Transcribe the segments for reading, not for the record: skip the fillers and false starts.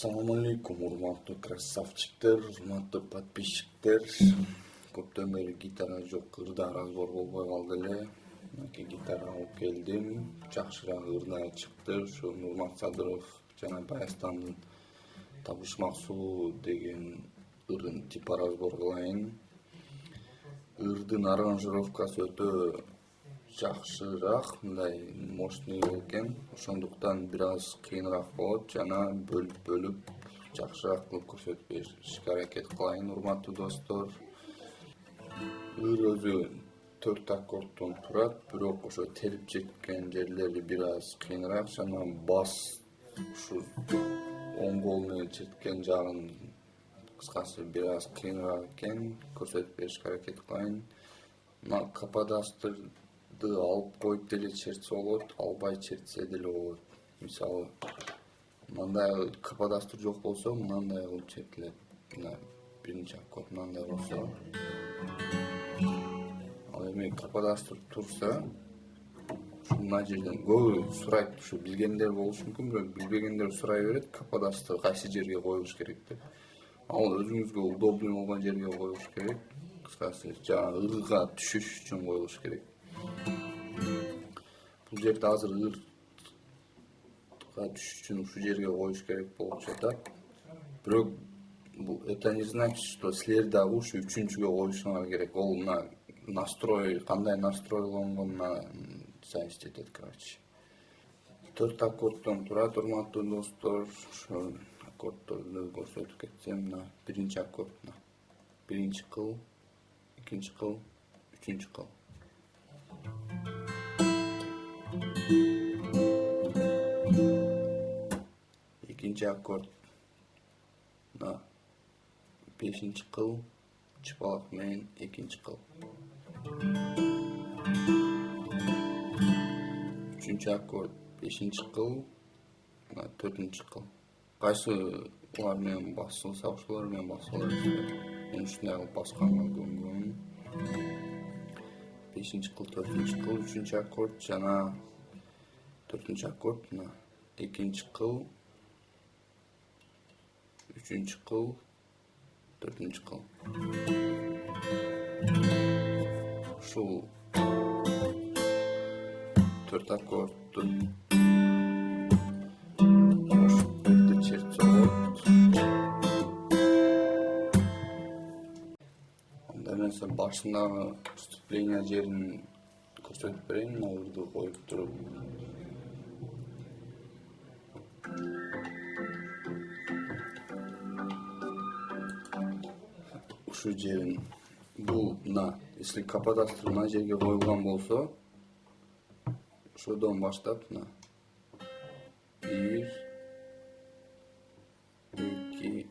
Assalamu alaikum, урматтуу красавчиктер, урматтуу подписчиктер. Көптөн бери гитара жок, ырда разбор болбой калды эле. Мынакей гитара алып келдим. Жакшыраак ырда чыкты. Ушу Нурмат Садыров жана Баястандын Табышмак суу деген ырдын типа разбор кылайын. Ырдын аранжировкасы өтө жакшыраак, мындай мощный экен. Ошондуктан бир аз кыйыныраак болот жана бөлүп жакшыраак кылып көрсөтүп беришке аракет кылайын, урматтуу достор. Ыр өзү 4 аккордтон турат, бирок ошо терип жеткен жерлери бир аз кыйыныраак жана бас ушу оң кол менен четкен жагын кыскасы бир аз кыйыныраак экен, көрсөтүп беришке аракет кылайын. Мына каподастрды алып коюп деле чертсе болот, албай чертсе деле болот. Мисалы, мындай каподастр жок болсо, мындай кылып чертилет. Мына биринчи аккорд мындай болсо. Ал эми каподастр турса, мына жерден көбү сурайт, ушу билгендер болушу мүмкүн, бирок билбегендер сурай берет, каподастр кайсы жерге коюлуш керек деп. Ал өзүңүзгө удобный болгон жерге коюлуш керек. Кыскасы, жана ырга түшүш үчүн коюлуш керек. Бул жерде азыр ырга түшүш үчүн ушу жерге коюш керек болуп жатат. Бирок бул это не значит, что силер дагы ушу үчүнчүгө коюшуңар керек. Ол мына настрой, кандай настройлонгонуна зависить этет, короче. 4 аккордтон турат, урматтуу достор. Ошо аккордторду көрсөтүп кетсем, мына биринчи аккорд, мына биринчи кыл, экинчи кыл, үчүнчү кыл. Экинчи аккорд, мына бешинчи кыл, чыпалак менен экинчи кыл. Үчүнчү аккорд, бешинчи кыл, мына төртүнчү кыл. Кайсы улар менен басылса, ошолор менен басып аласыздар. Мен ушундай кылып басканга көнгөн. Бешинчи кыл, төртүнчү кыл, үчүнчү аккорд жана төртүнчү аккорд, мына экинчи кыл, үчүнчү кыл, төртүнчү кыл. Ушул 4 аккордтун ошто чертсе болот. Анда мен сен башындагы вступление жерин көрсөтүп берейин, мына ырды коюп туруп. Ушу жерин, бул мына, если каподастр мына жерге коюлган болсо, ошодон баштап мына 1, 2, 3.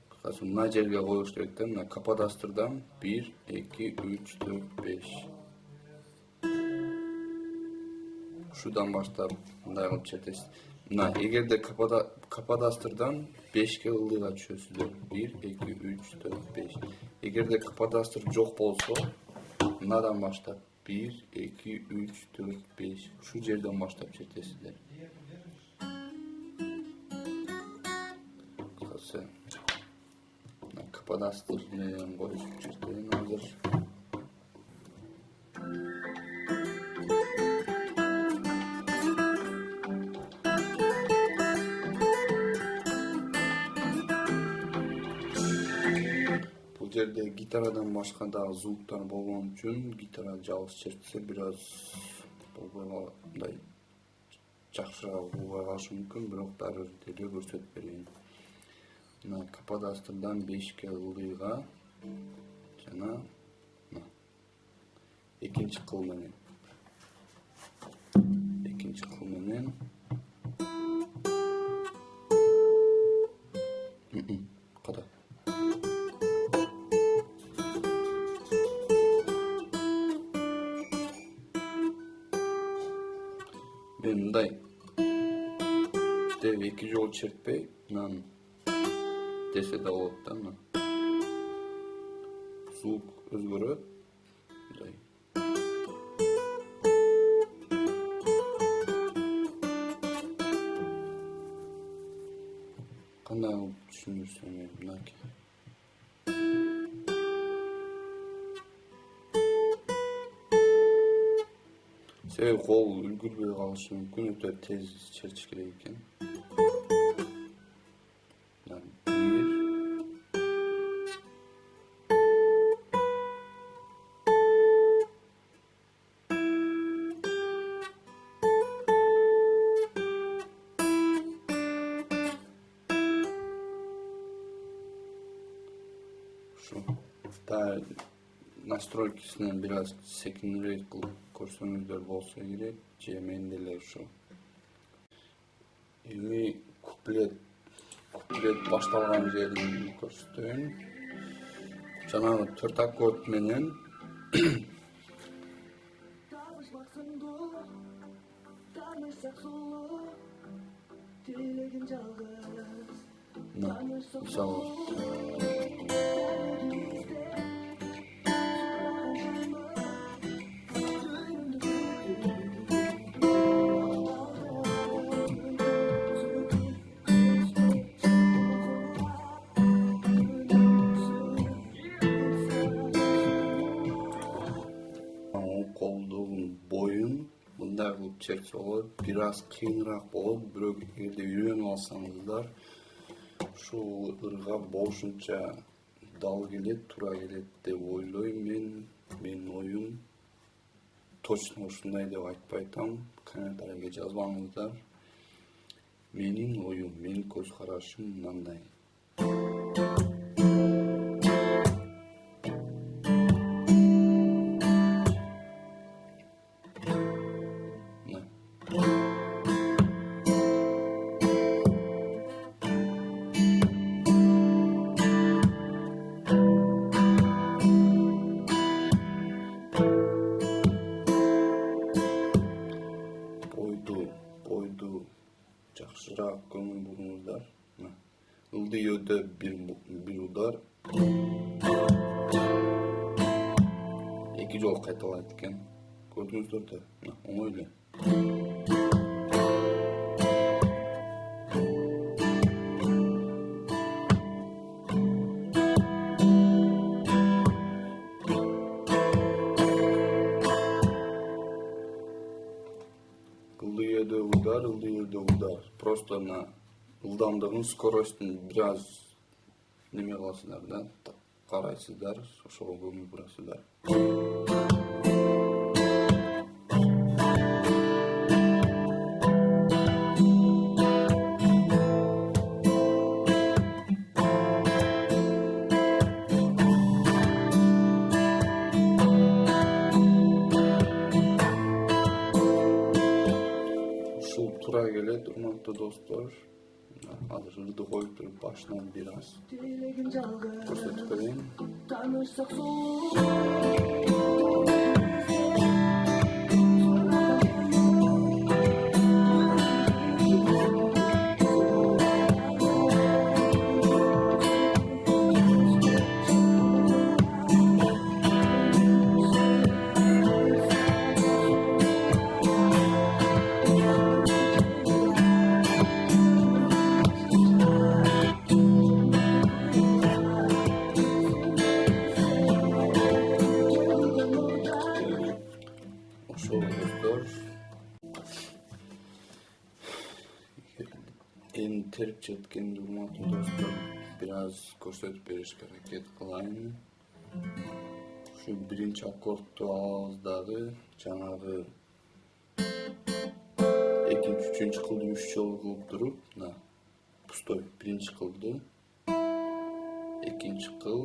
Кыскасы мына жерге коюш керек да, мына каподастрдан 1, 2, 3, 4, 5. Ушудан баштап мындай кылып чертесиз. Мына эгерде каподастрдан 5ке ылдыйга түшөсүздөр. 1, 2, 3, 4, 5. Эгерде каподастр жок болсо, мындан баштап 1, 2, 3, 4, 5. Ушу жерден баштап чертесиздер. Кыскасы, мына каподастр менен коюп чертейин азыр. Жерде гитарадан башка дагы звуктар болгон үчүн гитара жалгыз чертсе бир аз болбой калат, мындай жакшыраак болбой калышы мүмкүн, бирок дагы деле көрсөтүп берейин. Мына каподастрдан 5ке ылдыйга жана мына экинчи кыл менен. Экинчи кыл менен када. Мен мындай деп 2 жол чертпей, мынаны десе да болот да, мына. Звук өзгөрөт. Мындай. кандай кылып түшүндүрсөм мынакей. Себеби кол үлгүрбөй калышы мүмкүн, өтө тез чертиш керек экен. Да, настройкасынан бир аз секинирээк кылып көрсөңүздөр болсо керек, же мен деле ушу. Эми куплет башталган жерин көрсөтөйүн. Жанагы 4 аккорд менен мисалы колдун боюн мындай кылып чертсе болот. Бир аз кыйыныраак болот, бирок эгерде үйрөнүп алсаңыздар, ушул ырга болушунча дал келет, туура келет деп ойлойм мен. Менин оюм точно ушундай деп айтпай атам. Комментарийге жазбаңыздар. Менин оюм, менин көз карашым мындай. Бойду жакшыраак көңүл буруңуздар. Ылдый өдө бир удар 2 жолу кайталайт экен. Көрдүңүздөр да, оңой эле. Ылдый өдө удар. Просто ылдамдыгын, скоростун бир аз неме кыласыздар да, карайсыздар, ошого көңүл бурасыздар. Туура келет, урматтуу достор. Азыр ырды коюп туруп башынан бир аз көрсөтүп берейин. Эми терип четкенди урматтуу достор, бир аз көрсөтүп беришке аракет кылайын. Ушу биринчи аккордду алабыз дагы, жанагы экинчи, үчүнчү кылды 3 жолу кылып туруп, пустой биринчи кылды, экинчи кыл,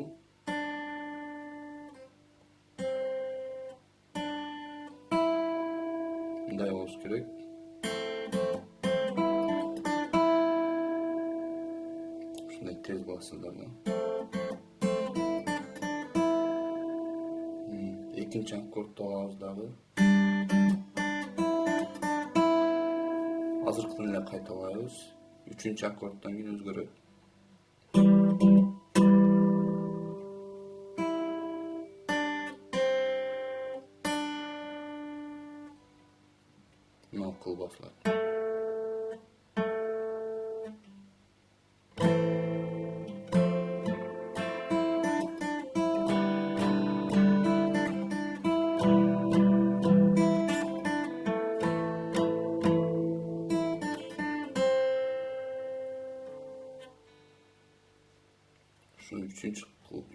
мындай болуш керек. Ушундай тез кыласыздар да. Экинчи аккордду алабыз дагы. Азыркыны эле кайталайбыз. Үчүнчү аккорддон кийин өзгөрөт. Мына кыл басылат.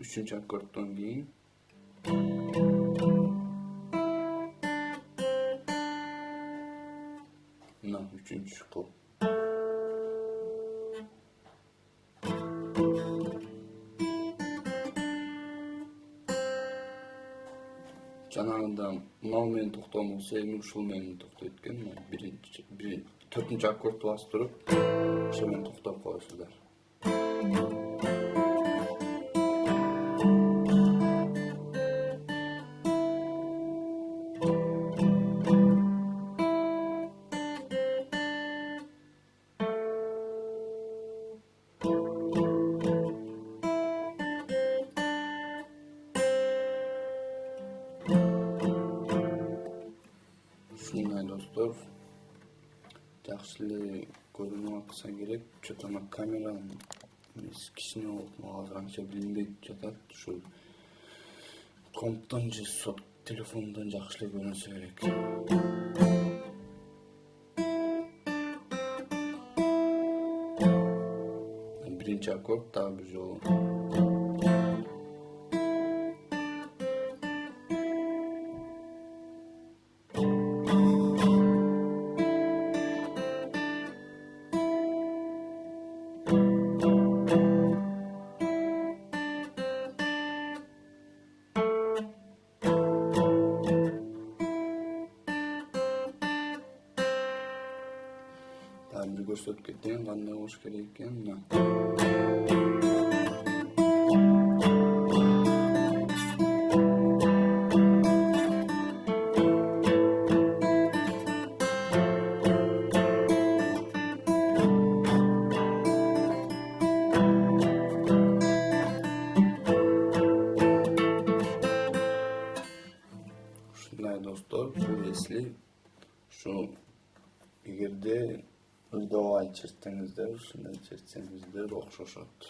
üçüncü akkorttan keyin mına üçüncü kılıp janagında mынау менен токтогон болсо эми ушул менен токтойт экен. Төртүнчү аккордду басып туруп ошо менен токтоп коесуздар. Ушундай достор, жакшы эле көрүүнү акса керек. Чөтө ана камеранын кичине болуп мага азыр анча билинбей жатат. Ушу комптон же сот телефондон жакшы эле көрүнсө керек. Биринчи аккорд дагы бир жолу. Бир көрсөтүп кетейин кандай болуш керек экен. Ушундай достор, бул эсли ушу эгерде ырдабай чертсеңиздер, ушундай чертсеңиздер окшошот.